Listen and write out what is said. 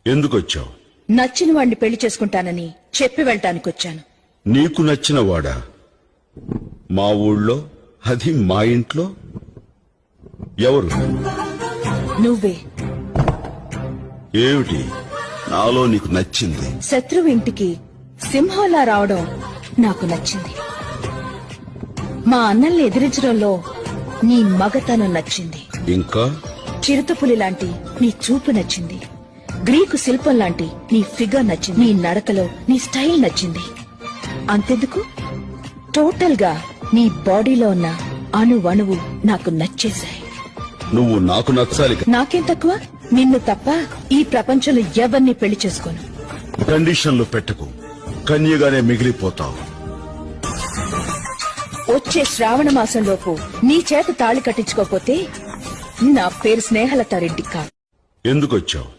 ఎందుకొచ్చావు? నచ్చిన వాడిని పెళ్లి చేసుకుంటానని చెప్పి వెళ్ళటానికొచ్చాను. నీకు నచ్చిన వాడా? మా ఊళ్ళో, అది మా ఇంట్లో? ఎవరు? నువ్వే. ఏమిటి నాలో నీకు నచ్చింది? శత్రువు ఇంటికి సింహంలా రావడం నాకు నచ్చింది. మా అన్నల్ని ఎదిరించడంలో నీ మగతనం నచ్చింది. ఇంకా? చిరుతపులి లాంటి నీ చూపు నచ్చింది. గ్రీకు శిల్పం లాంటి నీ ఫిగర్ నచ్చింది. నీ నడకలో నీ స్టైల్ నచ్చింది. అంతెందుకు, టోటల్ గా నీ బాడీలో ఉన్న అణువణువు నాకు నచ్చేశాయి. నువ్వు నాకు నచ్చాలి. నాకేం తక్కువ? నిన్ను తప్ప ఈ ప్రపంచంలో ఎవరిని పెళ్లి చేసుకోను. కండిషన్లు పెట్టకు, కన్యగానే మిగిలిపోతావు. వచ్చే శ్రావణ మాసంలోపు నీ చేత తాళి కట్టించుకోపోతే నా పేరు స్నేహలతారెడ్డి కాదు. ఎందుకొచ్చావు?